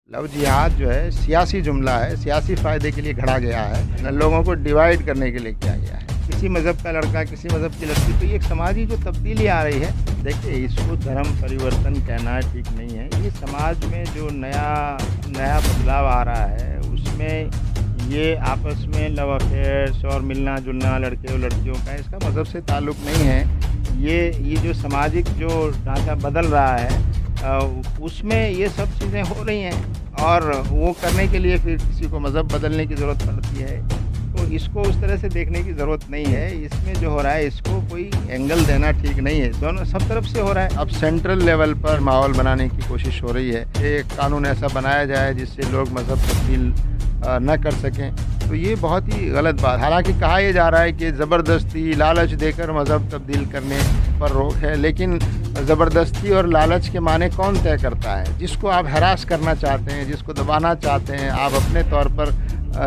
Love जिहाद जो है सियासी जुमला है, सियासी फ़ायदे के लिए घड़ा गया है, लोगों को डिवाइड करने के लिए किया गया है। किसी मज़हब का लड़का, किसी मज़हब की लड़की, तो ये एक समाजी जो तब्दीली आ रही है, देखिए इसको धर्म परिवर्तन कहना ठीक नहीं है। ये समाज में जो नया नया बदलाव आ रहा है, उसमें ये आपस में लव अफेयर्स और मिलना-जुलना लड़के और लड़कियों का इसका मज़हब से ताल्लुक़ नहीं है। ये जो सामाजिक जो ढाँचा बदल रहा है उसमें ये सब चीज़ें हो रही हैं और वो करने के लिए फिर किसी को मज़हब बदलने की ज़रूरत पड़ती है। तो इसको उस तरह से देखने की ज़रूरत नहीं है। इसमें जो हो रहा है इसको कोई एंगल देना ठीक नहीं है। दोनों सब तरफ से हो रहा है। अब सेंट्रल लेवल पर माहौल बनाने की कोशिश हो रही है। एक कानून ऐसा बनाया जाए जिससे लोग मज़हब तब्दील न कर सकें। तो ये बहुत ही गलत बात। हालाँकि कहा ये जा रहा है कि ज़बरदस्ती लालच देकर मज़हब तब्दील करने पर रोक है, लेकिन ज़बरदस्ती और लालच के माने कौन तय करता है? जिसको आप हैरास करना चाहते हैं, जिसको दबाना चाहते हैं, आप अपने तौर पर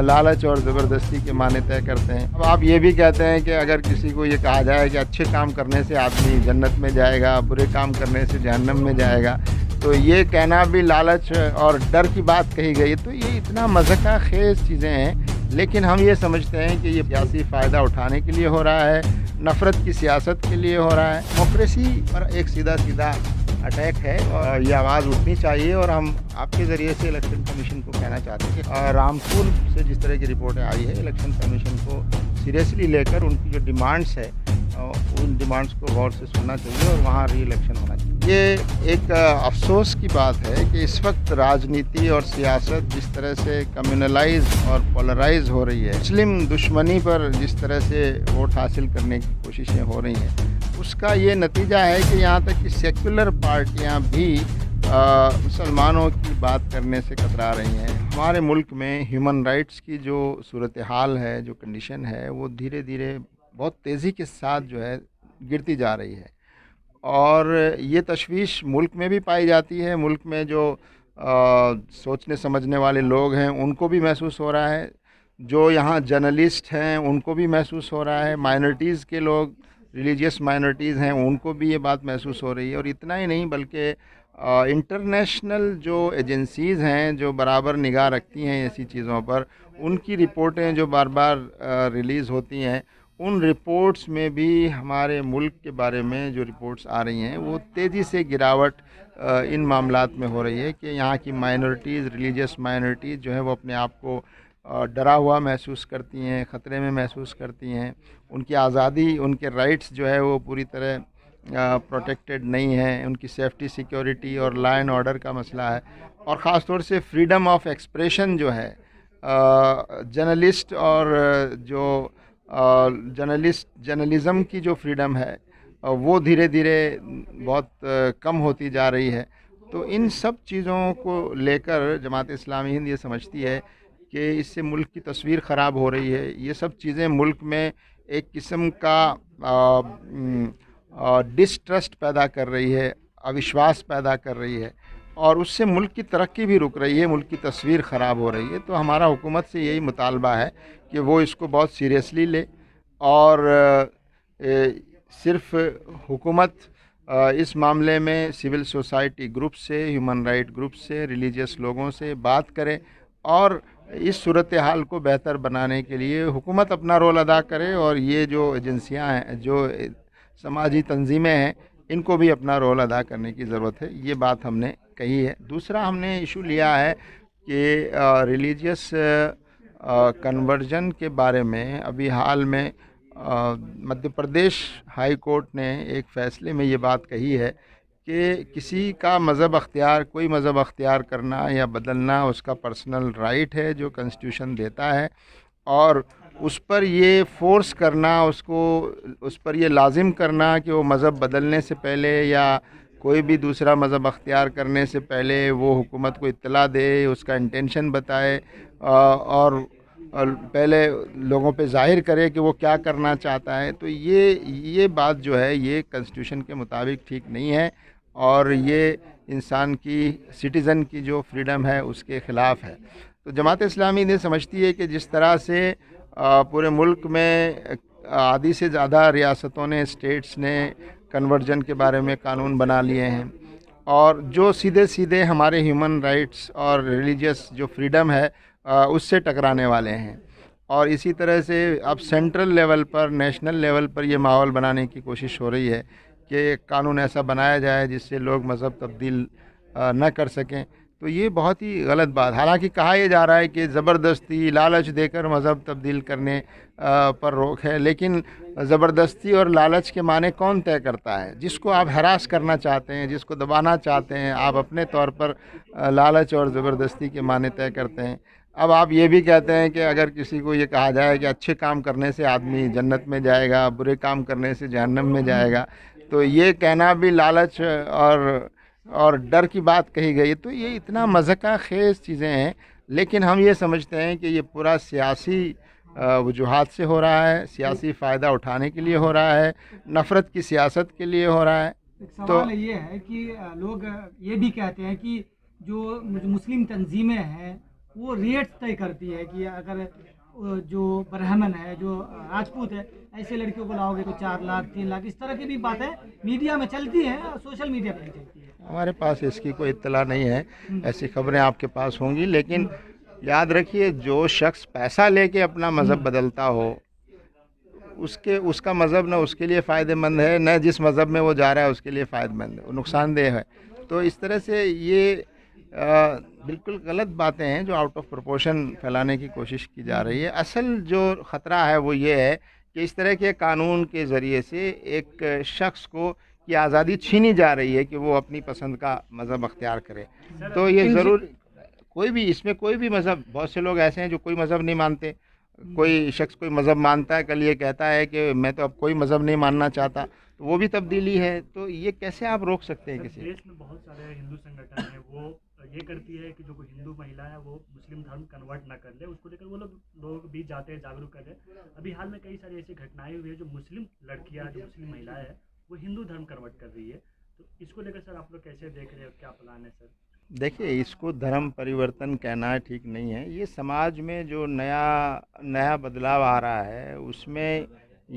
लालच और ज़बरदस्ती के माने तय करते हैं। अब आप ये भी कहते हैं कि अगर किसी को ये कहा जाए कि अच्छे काम करने से आदमी जन्नत में जाएगा, बुरे काम करने से जहन्नम में जाएगा, तो ये कहना भी लालच और डर की बात कही गई। तो ये इतना मज़ाक़-ख़ेज़ चीज़ें हैं, लेकिन हम ये समझते हैं कि ये सियासी फ़ायदा उठाने के लिए हो रहा है, नफ़रत की सियासत के लिए हो रहा है। डेमोक्रेसी पर एक सीधा-सीधा अटैक है और ये आवाज़ उठनी चाहिए। और हम आपके ज़रिए से इलेक्शन कमीशन को कहना चाहते हैं कि रामपुर से जिस तरह की रिपोर्टें आई है, इलेक्शन कमीशन को सीरियसली लेकर उनकी जो डिमांड्स है उन डिमांड्स को गौर से सुनना चाहिए और वहाँ री-इलेक्शन होना चाहिए। ये एक अफ़सोस की बात है कि इस वक्त राजनीति और सियासत जिस तरह से कम्युनलाइज़ और पोलराइज़ हो रही है, मुस्लिम दुश्मनी पर जिस तरह से वोट हासिल करने की कोशिशें हो रही हैं, उसका ये नतीजा है कि यहाँ तक कि सेक्युलर पार्टियाँ भी मुसलमानों की बात करने से कतरा रही हैं। हमारे मुल्क में ह्यूमन राइट्स की जो सूरत हाल है, जो कंडीशन है, वो धीरे-धीरे बहुत तेज़ी के साथ जो है गिरती जा रही है। और ये तशवीश मुल्क में भी पाई जाती है। मुल्क में जो सोचने समझने वाले लोग हैं उनको भी महसूस हो रहा है, जो यहाँ जर्नलिस्ट हैं उनको भी महसूस हो रहा है, माइनॉरिटीज़ के लोग, रिलीजियस माइनॉरिटीज़ हैं, उनको भी ये बात महसूस हो रही है। और इतना ही नहीं बल्कि इंटरनेशनल जो एजेंसीज़ हैं जो बराबर निगाह रखती हैं ऐसी चीज़ों पर, उनकी रिपोर्टें जो बार बार रिलीज़ होती हैं, उन रिपोर्ट्स में भी हमारे मुल्क के बारे में जो रिपोर्ट्स आ रही हैं वो तेज़ी से गिरावट इन मामलात में हो रही है कि यहाँ की माइनॉरिटीज़, रिलीजियस माइनॉरिटीज़ जो है वो अपने आप को डरा हुआ महसूस करती हैं, ख़तरे में महसूस करती हैं। उनकी आज़ादी, उनके राइट्स जो है वो पूरी तरह प्रोटेक्टेड नहीं है। उनकी सेफ्टी, सिक्योरिटी और लॉ एंड ऑर्डर का मसला है। और ख़ास तौर से फ्रीडम ऑफ एक्सप्रेशन जो है, जर्नलिस्ट और जो जर्नलिज़म की जो फ्रीडम है वो धीरे धीरे बहुत कम होती जा रही है। तो इन सब चीज़ों को लेकर जमात इस्लामी हिंद ये समझती है कि इससे मुल्क की तस्वीर ख़राब हो रही है। ये सब चीज़ें मुल्क में एक किस्म का डिस्ट्रस्ट पैदा कर रही है, अविश्वास पैदा कर रही है और उससे मुल्क की तरक्की भी रुक रही है, मुल्क की तस्वीर ख़राब हो रही है। तो हमारा हुकूमत से यही मुतालबा है कि वो इसको बहुत सीरियसली ले और सिर्फ़ हुकूमत इस मामले में सिविल सोसाइटी ग्रुप से, ह्यूमन राइट ग्रुप से, रिलीजियस लोगों से बात करे और इस सूरत हाल को बेहतर बनाने के लिए हुकूमत अपना रोल अदा करे और ये जो एजेंसियां हैं, जो समाजी तंजीमें हैं, इनको भी अपना रोल अदा करने की ज़रूरत है। ये बात हमने कही है। दूसरा हमने इशू लिया है कि रिलीजियस कन्वर्जन के बारे में अभी हाल में मध्य प्रदेश हाई कोर्ट ने एक फ़ैसले में ये बात कही है कि किसी का मज़हब अख्तियार, कोई मज़हब अख्तियार करना या बदलना उसका पर्सनल राइट है जो कॉन्स्टिट्यूशन देता है और उस पर ये फ़ोर्स करना, उसको उस पर ये लाजिम करना कि वो मज़हब बदलने से पहले या कोई भी दूसरा मज़हब अख्तियार करने से पहले वो हुकूमत को इत्तला दे, उसका इंटेंशन बताए और पहले लोगों पे ज़ाहिर करे कि वो क्या करना चाहता है। तो ये बात जो है ये कॉन्स्टिट्यूशन के मुताबिक ठीक नहीं है और ये इंसान की, सिटीज़न की जो फ्रीडम है उसके ख़िलाफ़ है। तो जमात इस्लामी ने समझती है कि जिस तरह से पूरे मुल्क में आधी से ज़्यादा रियासतों ने, स्टेट्स ने कन्वर्जन के बारे में कानून बना लिए हैं और जो सीधे सीधे हमारे ह्यूमन राइट्स और रिलीजियस जो फ्रीडम है उससे टकराने वाले हैं। और इसी तरह से अब सेंट्रल लेवल पर, नेशनल लेवल पर ये माहौल बनाने की कोशिश हो रही है कि एक कानून ऐसा बनाया जाए जिससे लोग मज़हब तब्दील न कर सकें। तो ये बहुत ही गलत बात, हालांकि कहा यह जा रहा है कि ज़बरदस्ती लालच देकर मज़हब तब्दील करने पर रोक है, लेकिन ज़बरदस्ती और लालच के माने कौन तय करता है? जिसको आप हरास करना चाहते हैं, जिसको दबाना चाहते हैं, आप अपने तौर पर लालच और ज़बरदस्ती के माने तय करते हैं। अब आप ये भी कहते हैं कि अगर किसी को ये कहा जाए कि अच्छे काम करने से आदमी जन्नत में जाएगा, बुरे काम करने से जहन्नम में जाएगा, तो ये कहना भी लालच और डर की बात कही गई। तो ये इतना मज़ाक़ ख़ेज़ चीज़ें हैं, लेकिन हम ये समझते हैं कि ये पूरा सियासी वजूहात से हो रहा है, सियासी फ़ायदा उठाने के लिए हो रहा है, नफ़रत की सियासत के लिए हो रहा है। एक तो सवाल ये है कि लोग ये भी कहते हैं कि जो मुस्लिम तंजीमें हैं वो रेट तय करती है कि अगर जो ब्राह्मण है, जो राजपूत है, ऐसे लड़कियों को लाओगे तो 4 लाख 3 लाख, इस तरह की भी बातें मीडिया में चलती हैं और सोशल मीडिया पर भी चलती है। हमारे पास इसकी कोई इत्तला नहीं है, ऐसी खबरें आपके पास होंगी, लेकिन याद रखिए जो शख्स पैसा लेके अपना मज़हब बदलता हो, उसके उसका मज़हब न उसके लिए फ़ायदेमंद है, न जिस मज़हब में वो जा रहा है उसके लिए फ़ायदेमंद है, वो नुकसानदेह है। तो इस तरह से ये बिल्कुल गलत बातें हैं जो आउट ऑफ प्रोपोर्शन फैलाने की कोशिश की जा रही है। असल जो ख़तरा है वो ये है कि इस तरह के कानून के ज़रिए से एक शख्स को की आज़ादी छीनी जा रही है कि वो अपनी पसंद का मज़हब अख्तियार करे। तो ये ज़रूर कोई भी, इसमें कोई भी मज़हब, बहुत से लोग ऐसे हैं जो कोई मज़हब नहीं मानते। कोई शख्स कोई मज़हब मानता है, कल ये कहता है कि मैं तो अब कोई मज़हब नहीं मानना चाहता, तो वो भी तब्दीली है। तो ये कैसे आप रोक सकते हैं किसी को? देश में बहुत सारे हिंदू संगठन है, वो ये करती है कि जो कोई हिंदू महिला है वो मुस्लिम धर्म कन्वर्ट ना कर ले, उसको लेकर वो लोग बीच जाते हैं, जागरूक कर रहे हैं। अभी हाल में कई सारी ऐसी घटनाएं हुई है, जो मुस्लिम लड़कियां, जो मुस्लिम महिलाएं हैं, वो हिंदू धर्म कन्वर्ट कर रही है। तो इसको लेकर सर आप लोग कैसे देख रहे हो, क्या प्लान है सर? देखिए, इसको धर्म परिवर्तन कहना ठीक नहीं है। ये समाज में जो नया नया बदलाव आ रहा है उसमें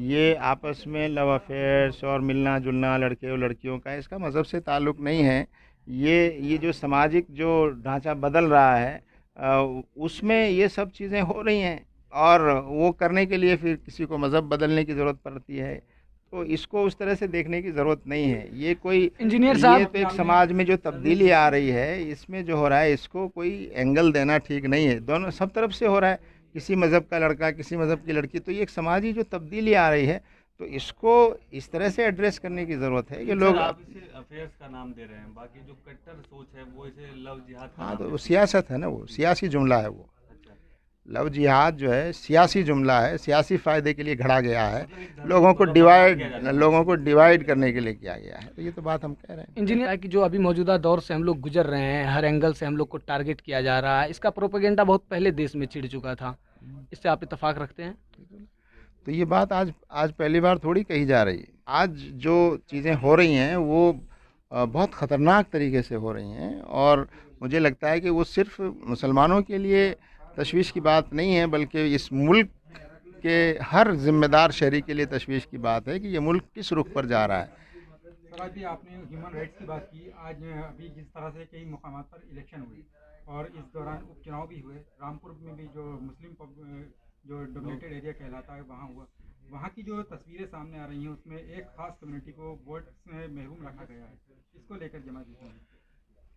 ये आपस में लव अफेयर्स और मिलना जुलना लड़के और लड़कियों का, इसका मज़हब से ताल्लुक़ नहीं है। ये जो सामाजिक जो ढांचा बदल रहा है उसमें ये सब चीज़ें हो रही हैं, और वो करने के लिए फिर किसी को मज़हब बदलने की ज़रूरत पड़ती है। तो इसको उस तरह से देखने की ज़रूरत नहीं है। ये कोई, इंजीनियर ये साहब, तो एक समाज में जो तब्दीली आ रही है, इसमें जो हो रहा है इसको कोई एंगल देना ठीक नहीं है। दोनों सब तरफ से हो रहा है, किसी मज़हब का लड़का, किसी मज़हब की लड़की, तो ये एक समाजी जो तब्दीली आ रही है, तो इसको इस तरह से एड्रेस करने की ज़रूरत है कि लोग। आप इसे अफेयर्स का नाम दे रहे हैं, बाकी जो कट्टर सोच है वो इसे लव जिहाद का हाँ, नाम तो दे वो रहे सियासत है ना, वो सियासी जुमला है। वो हैं। अच्छा, लव जिहाद जो है सियासी जुमला है, सियासी फ़ायदे के लिए घड़ा गया है, मतलब एक धर्म लोगों को को बर्बाद किया डिवाइड जाता है। लोगों को डिवाइड करने के लिए किया गया है। तो ये तो बात हम कह रहे हैं। इंजीनियर है कि जो अभी मौजूदा दौर से हम लोग गुजर रहे हैं, हर एंगल से हम लोग को टारगेट किया जा रहा है, इसका प्रोपेगेंडा बहुत पहले देश में छिड़ चुका था। इससे आप इत्तेफाक रखते हैं? तो ये बात आज आज पहली बार थोड़ी कही जा रही है। आज जो चीज़ें हो रही हैं वो बहुत ख़तरनाक तरीके से हो रही हैं, और मुझे लगता है कि वो सिर्फ मुसलमानों के लिए तशवीश की बात नहीं है, बल्कि इस मुल्क के हर ज़िम्मेदार शहरी के लिए तशवीश की बात है कि ये मुल्क किस रुख पर जा रहा है। सर, अभी आपने ह्यूमन राइट्स की बात की। आज अभी जिस तरह से कई मुकामात पर इलेक्शन हुए और इस दौरान उपचुनाव भी हुए, रामपुर में भी जो जो डोमिनेटेड एरिया कहलाता है वहाँ हुआ, वहाँ की जो तस्वीरें सामने आ रही हैं उसमें एक ख़ास कम्युनिटी को वोट से महरूम रखा गया है। इसको लेकर जमात इस्लामी,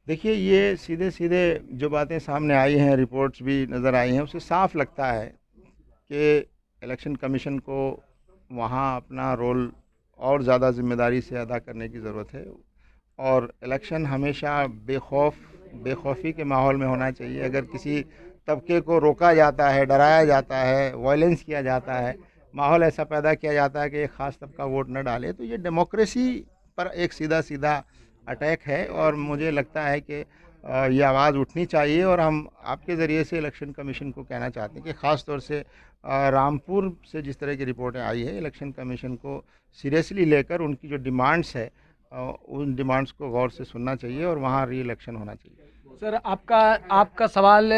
देखिए, ये सीधे सीधे जो बातें सामने आई हैं, रिपोर्ट्स भी नज़र आई हैं, उससे साफ लगता है कि इलेक्शन कमीशन को वहाँ अपना रोल और ज़्यादा ज़िम्मेदारी से अदा करने की ज़रूरत है। और इलेक्शन हमेशा बेखौफी के माहौल में होना चाहिए। अगर किसी तबके को रोका जाता है, डराया जाता है, वायलेंस किया जाता है, माहौल ऐसा पैदा किया जाता है कि एक ख़ास तबका वोट न डाले, तो ये डेमोक्रेसी पर एक सीधा सीधा अटैक है। और मुझे लगता है कि ये आवाज़ उठनी चाहिए, और हम आपके ज़रिए से इलेक्शन कमीशन को कहना चाहते हैं कि ख़ास तौर से रामपुर से जिस तरह की रिपोर्टें आई है, इलेक्शन कमीशन को सीरियसली लेकर उनकी जो डिमांड्स है उन डिमांड्स को गौर से सुनना चाहिए और वहाँ री इलेक्शन होना चाहिए। सर, आपका आपका सवाल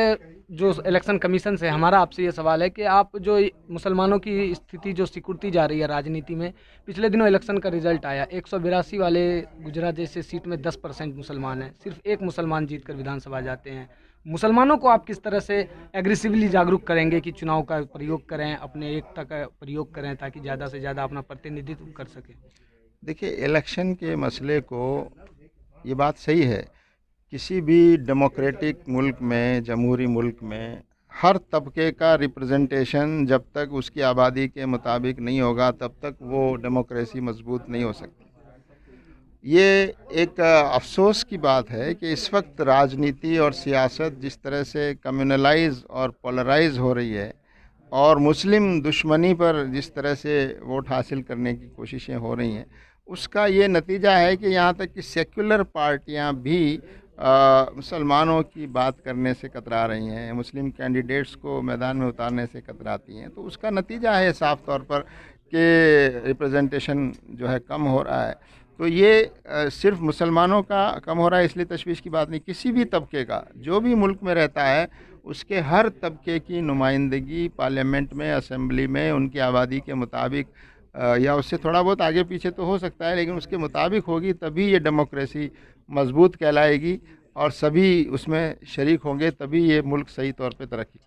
जो इलेक्शन कमीशन से हमारा आपसे ये सवाल है कि आप जो मुसलमानों की स्थिति जो सिकुड़ती जा रही है राजनीति में, पिछले दिनों इलेक्शन का रिजल्ट आया, 182 वाले गुजरात जैसे सीट में 10% मुसलमान हैं, सिर्फ एक मुसलमान जीतकर विधानसभा जाते हैं। मुसलमानों को आप किस तरह से एग्रेसिवली जागरूक करेंगे कि चुनाव का प्रयोग करें, अपने एकता का प्रयोग करें ताकि ज़्यादा से ज़्यादा अपना प्रतिनिधित्व कर सकें? देखिए, इलेक्शन के मसले को, ये बात सही है, किसी भी डेमोक्रेटिक मुल्क में, जमहूरी मुल्क में हर तबके का रिप्रेजेंटेशन जब तक उसकी आबादी के मुताबिक नहीं होगा तब तक वो डेमोक्रेसी मजबूत नहीं हो सकती। ये एक अफसोस की बात है कि इस वक्त राजनीति और सियासत जिस तरह से कम्युनलाइज और पोलराइज हो रही है और मुस्लिम दुश्मनी पर जिस तरह से वोट हासिल करने की कोशिशें हो रही हैं, उसका ये नतीजा है कि यहाँ तक कि सेक्युलर पार्टियाँ भी मुसलमानों की बात करने से कतरा रही हैं, मुस्लिम कैंडिडेट्स को मैदान में उतारने से कतराती हैं। तो उसका नतीजा है साफ़ तौर पर कि रिप्रेजेंटेशन जो है कम हो रहा है। तो ये सिर्फ मुसलमानों का कम हो रहा है इसलिए तशवीश की बात नहीं, किसी भी तबके का जो भी मुल्क में रहता है उसके हर तबके की नुमाइंदगी पार्लियामेंट में, असेंबली में उनकी आबादी के मुताबिक या उससे थोड़ा बहुत आगे पीछे तो हो सकता है, लेकिन उसके मुताबिक होगी तभी ये डेमोक्रेसी मजबूत कहलाएगी और सभी उसमें शरीक होंगे, तभी ये मुल्क सही तौर पे तरक्की